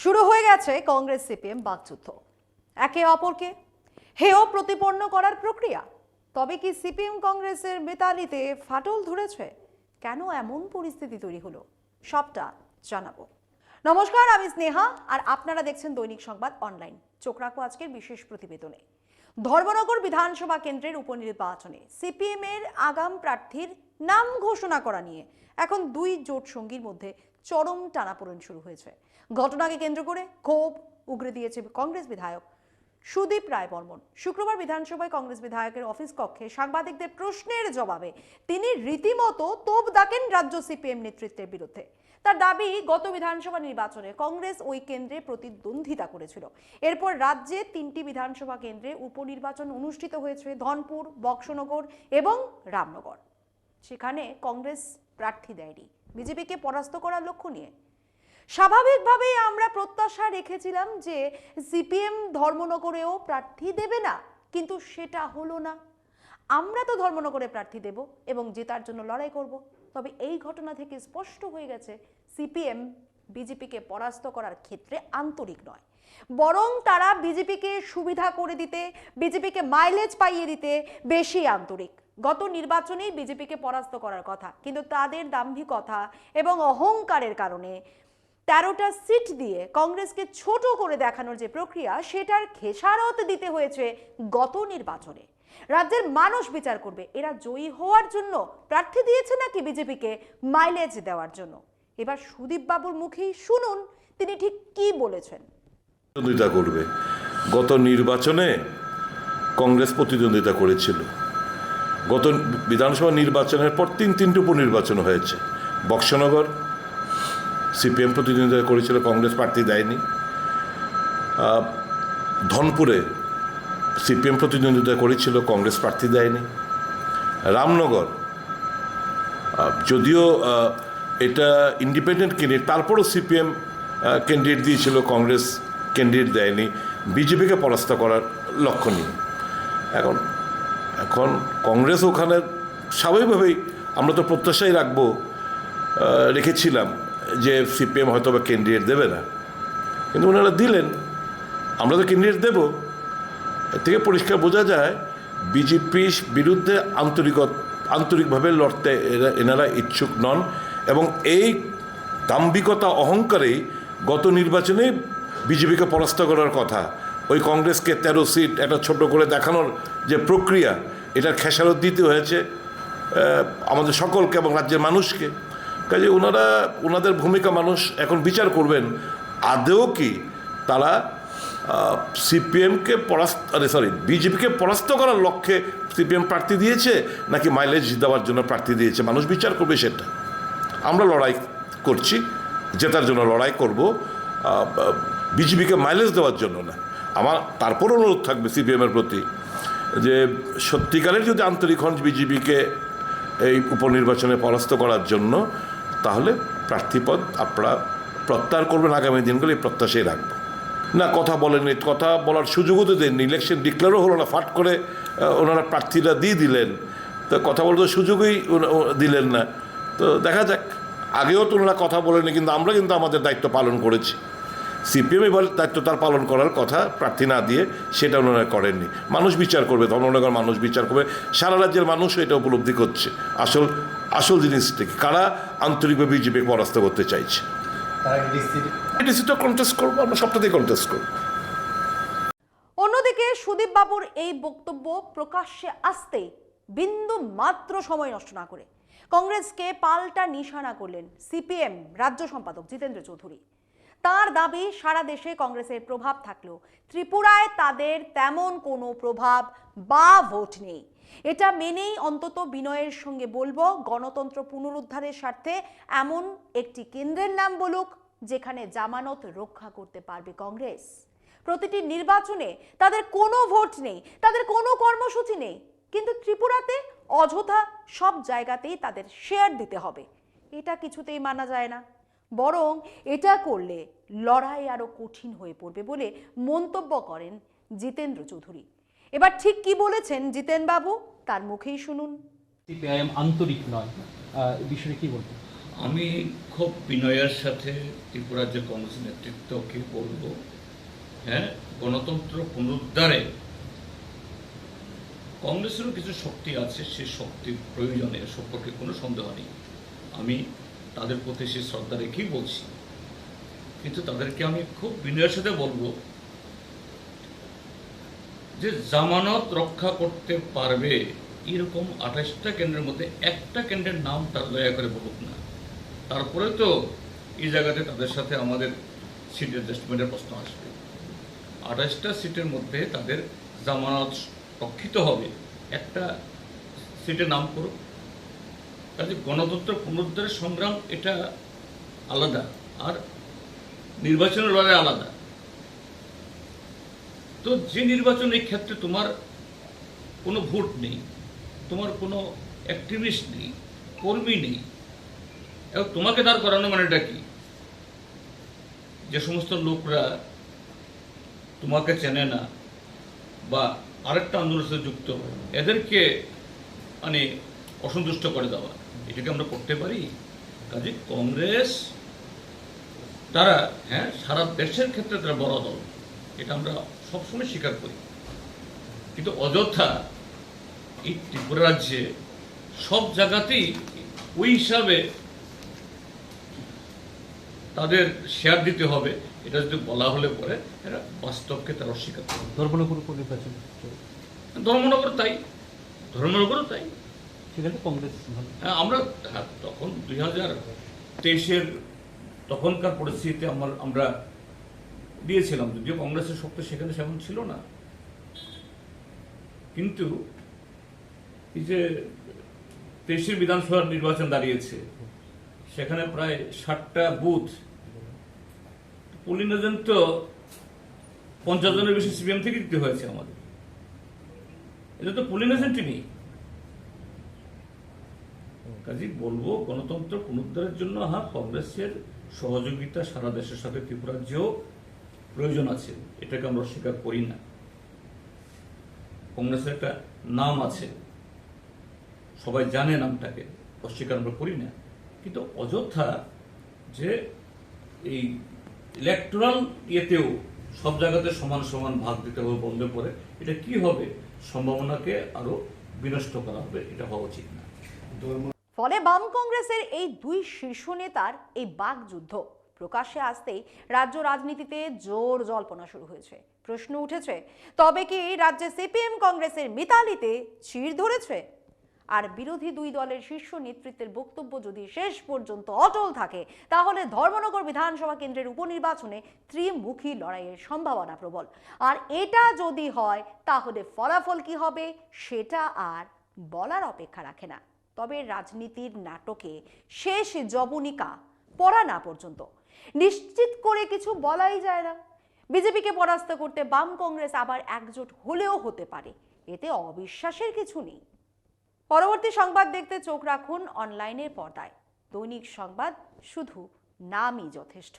শুরু হয়ে গেছে কংগ্রেস সিপিএম বাকযুদ্ধ। একে অপরকে হেয় প্রতিপন্ন করার প্রক্রিয়া। তবে কি সিপিএম কংগ্রেসের বেতালিতে ফাটল ধরেছে? কেন এমন পরিস্থিতি তৈরি হলো? সবটা জানাবো। নমস্কার, আমি স্নেহা আর আপনারা দেখছেন দৈনিক সংবাদ অনলাইন। চোখ রাখবো আজকের বিশেষ প্রতিবেদনে। ধর্মনগর বিধানসভা কেন্দ্রের উপনির্বাচনে সিপিএম এর আগাম প্রার্থীর নাম ঘোষণা করা নিয়ে এখন দুই জোট সঙ্গীর মধ্যে চরম টানাপোড়েন শুরু হয়েছে। ঘটনাকে কেন্দ্র করে ক্ষোভ উগরে দিয়েছে কংগ্রেস বিধায়ক সুদীপ রায় বর্মন। শুক্রবার বিধানসভায় কংগ্রেস বিধায়কের অফিস কক্ষে সাংবাদিকদের প্রশ্নের জবাবে তিনি রীতিমতো তোপ দাগেন রাজ্য সিপিএম নেতৃত্বের বিরুদ্ধে। তার দাবি, গত বিধানসভা নির্বাচনে কংগ্রেস ওই কেন্দ্রে প্রতিদ্বন্দ্বিতা করেছিল। এরপর রাজ্যে 3টি বিধানসভা কেন্দ্রে উপনির্বাচন অনুষ্ঠিত হয়েছে, ধনপুর, বক্সনগর এবং রামনগর। সেখানে কংগ্রেস প্রার্থী দেয়নি বিজেপিকে পরাস্ত করার লক্ষ্য নিয়ে। স্বাভাবিকভাবেই আমরা প্রত্যাশা রেখেছিলাম যে সিপিএম ধর্মনগরেও প্রার্থী দেবে না, কিন্তু সেটা হলো না। আমরা তো ধর্মনগরে প্রার্থী দেব এবং জেতার জন্য লড়াই করব। তবে এই ঘটনা থেকে স্পষ্ট হয়ে গেছে সিপিএম বিজেপিকে পরাস্ত করার ক্ষেত্রে আন্তরিক নয়, বরং তারা বিজেপিকে সুবিধা করে দিতে, বিজেপিকে মাইলেজ পাইয়ে দিতে বেশি আন্তরিক। গত নির্বাচনেই বিজেপিকে পরাস্ত করার কথা, কিন্তু তাদের দাম্ভিকতা এবং অহংকারের কারণে 13টা সিট দিয়ে কংগ্রেসকে ছোট করে দেখানোর যে প্রক্রিয়া, সেটার খেসারত দিতে হয়েছে গত নির্বাচনে। রাজ্যের মানুষ বিচার করবে এরা জয়ী হওয়ার জন্য প্রার্থী দিয়েছে নাকি বিজেপিকে মাইলেজ দেওয়ার জন্য। এবার সুদীপ বাবুর মুখেই শুনুন তিনি ঠিক কি বলেছেন। প্রতিদ্বন্দ্বিতা করবে। গত নির্বাচনে কংগ্রেস প্রতিদ্বন্দ্বিতা করেছিল। গত বিধানসভা নির্বাচনের পর তিনটে উপনির্বাচন হয়েছে। বক্সনগর সিপিএম প্রতিদ্বন্দ্বিতা করেছিল, কংগ্রেস প্রার্থী দেয়নি। ধনপুরে সিপিএম প্রতিদ্বন্দ্বিতা করেছিল, কংগ্রেস প্রার্থী দেয়নি। রামনগর যদিও এটা ইন্ডিপেন্ডেন্ট ক্যান্ডিডেট, তারপরও সিপিএম ক্যান্ডিডেট দিয়েছিল, কংগ্রেস ক্যান্ডিডেট দেয়নি, বিজেপিকে পরাস্ত করার লক্ষ্য নিয়ে। এখন কংগ্রেস ওখানে স্বাভাবিকভাবেই আমরা তো প্রত্যাশাই রেখেছিলাম যে সিপিএম হয়তো বা ক্যান্ডিডেট দেবে না, কিন্তু ওনারা দিলেন। আমরা তো ক্যান্ডিডেট দেব। এর থেকে পরিষ্কার বোঝা যায় বিজেপির বিরুদ্ধে আন্তরিকভাবে লড়তে এনারা ইচ্ছুক নন, এবং এই দাম্ভিকতা অহংকারেই গত নির্বাচনে বিজেপিকে পরাস্ত করার কথা, ওই কংগ্রেসকে 13 সিট একটা ছোট করে দেখানোর যে প্রক্রিয়া, এটার খেসারত দিতে হয়েছে আমাদের সকলকে এবং রাজ্যের মানুষকে। কাজে ওনাদের ভূমিকা মানুষ এখন বিচার করবেন, আদৌ কি তারা বিজেপিকে পরাস্ত করার লক্ষ্যে সিপিএম প্রার্থী দিয়েছে নাকি মাইলেজ দেওয়ার জন্য প্রার্থী দিয়েছে। মানুষ বিচার করবে সেটা। আমরা লড়াই করছি, জেতার জন্য লড়াই করব, বিজেপিকে মাইলেজ দেওয়ার জন্য না। আমার তারপর অনুরোধ থাকবে সিপিএমের প্রতি যে সত্যিকারের যদি আন্তরিক হন বিজেপিকে এই উপনির্বাচনে পরাস্ত করার জন্য, তাহলে প্রার্থীপদ আপনারা প্রত্যাহার করবেন। আগামী দিনগুলো এই প্রত্যাশাই রাখবো। না, কথা বলেননি, কথা বলার সুযোগও তো দেননি, ইলেকশন ডিক্লেয়ারও হলো না, ফাট করে ওনারা প্রার্থীরা দিয়ে দিলেন। তো কথা বলতে সুযোগই দিলেন না। তো দেখা যাক, আগেও তো ওনারা কথা বলেনি, কিন্তু আমরা আমাদের দায়িত্ব পালন করেছি। সিপিএম এবার দায়িত্ব তার পালন করার কথা, প্রার্থী না দিয়ে সেটা ওনারা করেননি। মানুষ বিচার করবে, ধর্মনগর মানুষ বিচার করবে, সারা রাজ্যের মানুষও এটা উপলব্ধি করছে আসল জিনিসটাকে, কারা আন্তরিকভাবে বিজেপি পরাস্ত করতে চাইছে। অন্যদিকে সুদীপ বাবুর এই বক্তব্য প্রকাশ্যে আসতে বিন্দু মাত্র সময় নষ্ট না করে কংগ্রেসকে পাল্টা নিশানা করলেন সিপিএম রাজ্য সম্পাদক জিতেন্দ্র চৌধুরী। তার দাবি, সারা দেশে কংগ্রেসের প্রভাব থাকলেও ত্রিপুরায় তাদের তেমন কোনো প্রভাব বা ভোট নেই। এটা মেনেই অন্তত বিনয়ের সঙ্গে বলবো, গণতন্ত্র পুনরুদ্ধারের স্বার্থে এমন একটি কেন্দ্রের নাম বলুক যেখানে জামানত রক্ষা করতে পারবে কংগ্রেস। প্রতিটি নির্বাচনে তাদের কোনো ভোট নেই, তাদের কোনো কর্মসূচি নেই, কিন্তু ত্রিপুরাতে অযথা সব জায়গাতেই তাদের শেয়ার দিতে হবে। এটা কিছুতেই মানা যায় না, বরং এটা করলে লড়াই আরো কঠিন হয়ে পড়বে বলে মন্তব্য করেন জিতেন্দ্র চৌধুরী। এবার ঠিক কি বলেছেন জিতেন বাবু, তার মুখেই শুনুন। সিপিআইএম আন্তরিক নয়, বিষয়ে কি বলবেন? আমি খুব বিনয়ের সাথে ত্রিপুরা রাজ্য কংগ্রেস নেতৃত্বকে বলবো, হ্যাঁ, গণতন্ত্র পুনরুদ্ধারে কংগ্রেসেরও কিছু শক্তি আছে, সেই শক্তির প্রয়োজনে সম্পর্কে কোনো সন্দেহ নেই। আমি তাদের প্রতি সে শ্রদ্ধা রেখেই বলছি, কিন্তু তাদেরকে আমি খুব বিনয়ের সাথে বলবো যে জামানত রক্ষা করতে পারবে এরকম 28টা কেন্দ্রের মধ্যে একটা কেন্দ্রের নাম তারা দয়া করে বলুক না। তারপরে তো এই জায়গাতে তাদের সাথে আমাদের সিট অ্যাডজাস্টমেন্টের প্রশ্ন আসবে। 28টা সিটের মধ্যে তাদের জামানত রক্ষিত হবে, একটা সিটের নাম করুক। কাজে গণতন্ত্র পুনরুদ্ধারের সংগ্রাম এটা আলাদা, আর নির্বাচনের লড়াই আলাদা। তো যে নির্বাচন এই ক্ষেত্রে তোমার কোনো ভোট নেই, তোমার কোনো অ্যাক্টিভিস্ট নেই, কর্মী নেই, এবং তোমাকে দাঁড় করানো মানেটা কি? যে সমস্ত লোকরা তোমাকে চেনে না বা আরেকটা আন্দোলনের সাথে যুক্ত, এদেরকে মানে অসন্তুষ্ট করে দেওয়া, এটাকে আমরা করতে পারি? কাজে কংগ্রেস তারা, হ্যাঁ, সারা দেশের ক্ষেত্রে তারা বড় দল, এটা আমরা সবসময় স্বীকার করি, কিন্তু অযথা এই ত্রিপুরা রাজ্যে সব জায়গাতেই ওই হিসাবে তাদের শেয়ার দিতে হবে, এটা যদি বলা হলে পরে এরা বাস্তবকে তারা অস্বীকার করে। ধর্মনগর উপনির্বাচন ধর্মনগর তাই, ধর্মনগরও তাই। সেখানে কংগ্রেস ভালো। হ্যাঁ, আমরা তখন 2023-এর তখনকার পরিস্থিতিতে আমরা দিয়েছিলাম, যদিও কংগ্রেসের শক্তি সেখানে সেমন ছিল না, কিন্তু এই যে 23-এর বিধানসভার নির্বাচন দাঁড়িয়েছে, সেখানে প্রায় 60টা বুথ পোলিং এজেন্ট তো 50 জনের বেশি সিপিএম থেকে দিতে হয়েছে আমাদের। এটা তো পোলিং এজেন্টই নেই। কাজেই বলবো গণতন্ত্র পুনরুদ্ধারের জন্য হ্যাঁ, কংগ্রেসের সহযোগিতা সারা দেশের সাথে ত্রিপুরা রাজ্যেও প্রয়োজন আছে, এটাকে আমরা অস্বীকার করি না। কংগ্রেসের একটা নাম আছে, সবাই জানে নামটাকে, অস্বীকার আমরা করি না, কিন্তু অযথা যে এই ইলেকটোরাল ইয়েতেও সব জায়গাতে সমান সমান ভাগ দিতে হবে বন্ধ করে, এটা কি হবে? সম্ভাবনাকে আরো বিনষ্ট করা হবে, এটা হওয়া উচিত না। ফলে বাম কংগ্রেসের এই দুই শীর্ষ নেতার এই বাকযুদ্ধ প্রকাশ্যে আসতেই রাজ্য রাজনীতিতে জোর জল্পনা শুরু হয়েছে। প্রশ্ন উঠেছে, তবে কি রাজ্যে সিপিএম কংগ্রেসের মিতালিতে চির ধরেছে? আর বিরোধী দুই দলের শীর্ষ নেতৃত্বের বক্তব্য যদি শেষ পর্যন্ত অটল থাকে, তাহলে ধর্মনগর বিধানসভা কেন্দ্রের উপনির্বাচনে ত্রিমুখী লড়াইয়ের সম্ভাবনা প্রবল। আর এটা যদি হয়, তাহলে ফলাফল কি হবে সেটা আর বলার অপেক্ষা রাখে না। তবে রাজনীতির নাটকে শেষ জবনিকা পড়া না পর্যন্ত নিশ্চিত করে কিছু বলাই যায় না। বিজেপিকে পরাস্ত করতে বাম কংগ্রেস আবার একজোট হলেও হতে পারে, এতে অবিশ্বাসের কিছু নেই। পরবর্তী সংবাদ দেখতে চোখ রাখুন অনলাইনের পর্দায়। দৈনিক সংবাদ, শুধু নামই যথেষ্ট।